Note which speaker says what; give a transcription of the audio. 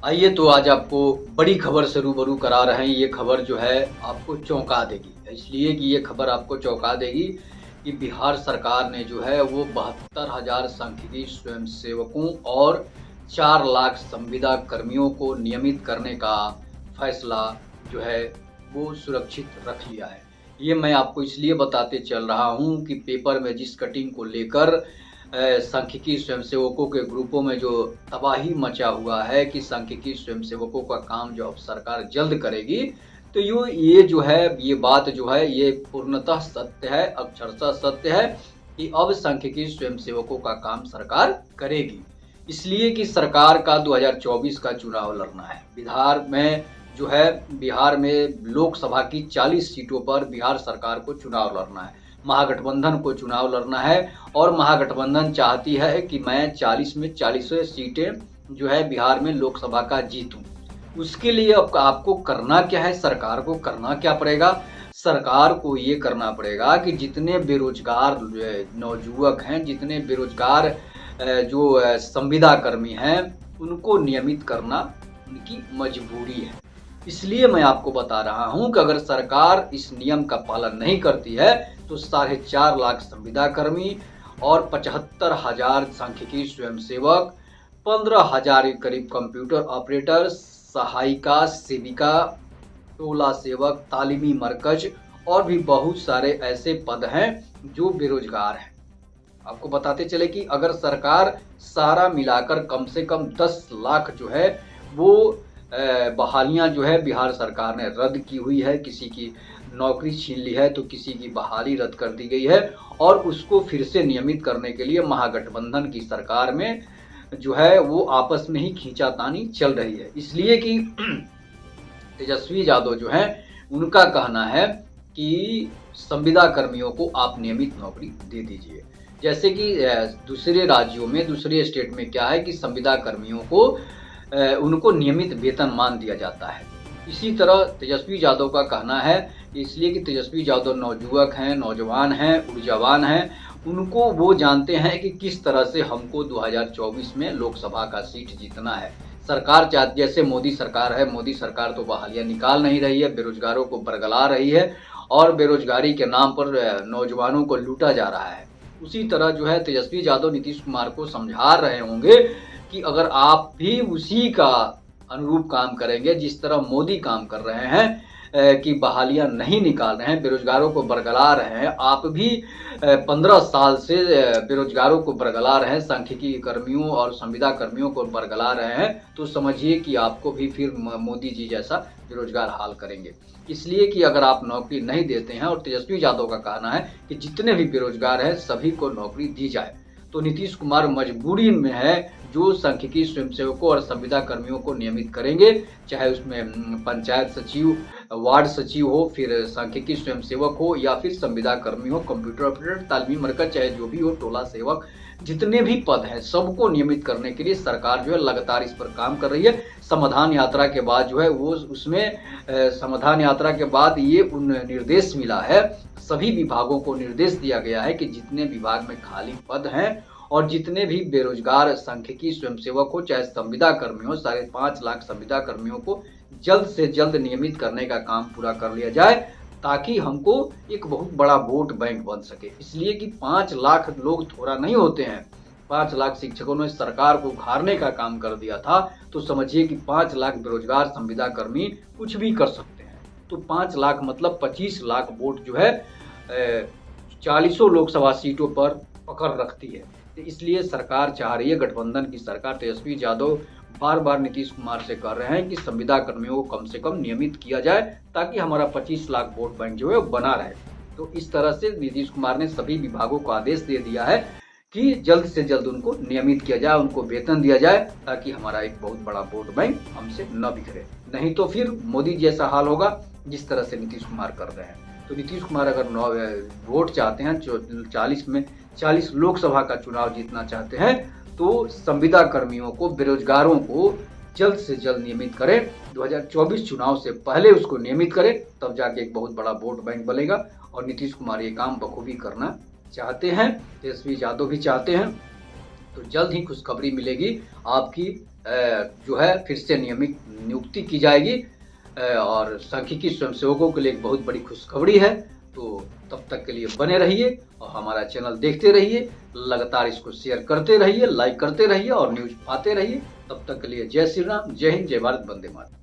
Speaker 1: आइए तो आज आपको बड़ी खबर से रूबरू करा रहे हैं। ये खबर जो है आपको चौंका देगी, इसलिए कि ये खबर आपको चौंका देगी कि बिहार सरकार ने जो है वो 72,000 सांख्यिकी स्वयंसेवकों और 4 लाख संविदा कर्मियों को नियमित करने का फैसला जो है वो सुरक्षित रख लिया है। ये मैं आपको इसलिए बताते चल रहा हूँ कि पेपर में जिस कटिंग को लेकर सांख्यिकी स्वयंसेवकों के ग्रुपों में जो तबाही मचा हुआ है कि सांख्यिकी स्वयंसेवकों का काम जो अब सरकार जल्द करेगी, तो ये जो है ये बात जो है ये पूर्णतः सत्य है, अक्षरशः सत्य है कि अब सांख्यिकी स्वयंसेवकों का काम सरकार करेगी। इसलिए कि सरकार का 2024 का चुनाव लड़ना है। बिहार में लोकसभा की 40 सीटों पर बिहार सरकार को चुनाव लड़ना है, महागठबंधन को चुनाव लड़ना है और महागठबंधन चाहती है कि मैं 40 में 40 सीटें जो है बिहार में लोकसभा का जीतूं। उसके लिए अब आपको करना क्या है, सरकार को करना क्या पड़ेगा? सरकार को ये करना पड़ेगा कि जितने बेरोजगार नौजुवक हैं, जितने बेरोजगार जो संविदा कर्मी हैं, उनको नियमित करना उनकी मजबूरी है। इसलिए मैं आपको बता रहा हूं कि अगर सरकार इस नियम का पालन नहीं करती है तो 4.5 लाख संविदा कर्मी और 75,000 सांख्यिकी स्वयंसेवक, 15,000 के करीब कंप्यूटर ऑपरेटर, सहायिका, सेविका, टोला सेवक, तालीमी मरकज और भी बहुत सारे ऐसे पद हैं जो बेरोजगार हैं। आपको बताते चले कि अगर सरकार सारा मिलाकर कम से कम 10 लाख जो है वो बहालियां जो है बिहार सरकार ने रद्द की हुई है, किसी की नौकरी छीन ली है तो किसी की बहाली रद्द कर दी गई है और उसको फिर से नियमित करने के लिए महागठबंधन की सरकार में जो है वो आपस में ही खींचातानी चल रही है। इसलिए कि तेजस्वी यादव जो है उनका कहना है कि संविदा कर्मियों को आप नियमित नौकरी दे दीजिए। जैसे कि दूसरे राज्यों में, दूसरे स्टेट में क्या है कि संविदा कर्मियों को उनको नियमित वेतनमान दिया जाता है। इसी तरह तेजस्वी यादव का कहना है, इसलिए कि तेजस्वी यादव नौजुवक हैं, नौजवान हैं, ऊर्जावान हैं, उनको वो जानते हैं कि किस तरह से हमको 2024 में लोकसभा का सीट जीतना है। सरकार जैसे मोदी सरकार है, मोदी सरकार तो बहालियां निकाल नहीं रही है, बेरोजगारों को बरगला रही है और बेरोजगारी के नाम पर नौजवानों को लूटा जा रहा है। उसी तरह जो है तेजस्वी यादव नीतीश कुमार को समझा रहे होंगे कि अगर आप भी उसी का अनुरूप काम करेंगे जिस तरह मोदी काम कर रहे हैं कि बहालियां नहीं निकाल रहे हैं, बेरोजगारों को बरगला रहे हैं, आप भी 15 साल से बेरोजगारों को बरगला रहे हैं, सांख्यिकी कर्मियों और संविदा कर्मियों को बरगला रहे हैं, तो समझिए कि आपको भी फिर मोदी जी जैसा बेरोजगार हाल करेंगे। इसलिए कि अगर आप नौकरी नहीं देते हैं, और तेजस्वी यादव का कहना है कि जितने भी बेरोजगार हैं सभी को नौकरी दी जाए, तो नीतीश कुमार मजबूरी में है जो सांख्यिकी स्वयंसेवकों और संविदा कर्मियों को नियमित करेंगे, चाहे उसमें पंचायत सचिव, वार्ड सचिव हो, फिर सांख्यिकी स्वयंसेवक हो या फिर संविदा कर्मी हो, कंप्यूटर ऑपरेटर, तालीमी मरकज, चाहे जो भी हो, टोला सेवक, जितने भी पद हैं सबको नियमित करने के लिए सरकार जो है लगातार इस पर काम कर रही है। समाधान यात्रा के बाद जो है वो उसमें समाधान यात्रा के बाद ये निर्देश मिला है, सभी विभागों को निर्देश दिया गया है कि जितने विभाग में खाली पद हैं और जितने भी बेरोजगार सांख्यिकी स्वयंसेवक हो चाहे संविदा कर्मी हो, 5.5 लाख संविदा कर्मियों को जल्द से जल्द नियमित करने का काम पूरा कर लिया जाए, ताकि हमको एक बहुत बड़ा वोट बैंक बन सके। इसलिए कि 5 लाख लोग थोड़ा नहीं होते हैं। 5 लाख शिक्षकों ने सरकार को उखाड़ने का काम कर दिया था, तो समझिए कि 5 लाख बेरोजगार संविदा कर्मी कुछ भी कर सकते हैं। तो 5 लाख मतलब 25 लाख वोट जो है 40 लोकसभा सीटों पर पकड़ रखती है। तो इसलिए सरकार चाह रही है, गठबंधन की सरकार, तेजस्वी यादव बार बार नीतीश कुमार से कर रहे हैं कि संविदा कर्मियों को कम से कम नियमित किया जाए ताकि हमारा 25 लाख वोट बैंक जो है बना रहे। तो इस तरह से नीतीश कुमार ने सभी विभागों को आदेश दे दिया है कि जल्द से जल्द उनको नियमित किया जाए, उनको वेतन दिया जाए, ताकि हमारा एक बहुत बड़ा वोट बैंक हमसे न बिखरे। नहीं तो फिर मोदी जैसा हाल होगा जिस तरह से नीतीश कुमार कर रहे हैं। तो नीतीश कुमार अगर वोट चाहते हैं, 40 में 40 लोकसभा का चुनाव जीतना चाहते हैं, तो संविदा कर्मियों को, बेरोजगारों को जल्द से जल्द नियमित करें। 2024 चुनाव से पहले उसको नियमित करें, तब जाके एक बहुत बड़ा वोट बैंक बनेगा। और नीतीश कुमार ये काम बखूबी करना चाहते हैं, तेजस्वी यादव भी चाहते हैं। तो जल्द ही खुशखबरी मिलेगी, आपकी जो है फिर से नियमित नियुक्ति की जाएगी और सांख्यिकी स्वयंसेवकों के लिए एक बहुत बड़ी खुशखबरी है। तो तब तक के लिए बने रहिए और हमारा चैनल देखते रहिए, लगातार इसको शेयर करते रहिए, लाइक करते रहिए और न्यूज पाते रहिए। तब तक के लिए जय श्री राम, जय हिंद, जय भारत, वंदे मातरम।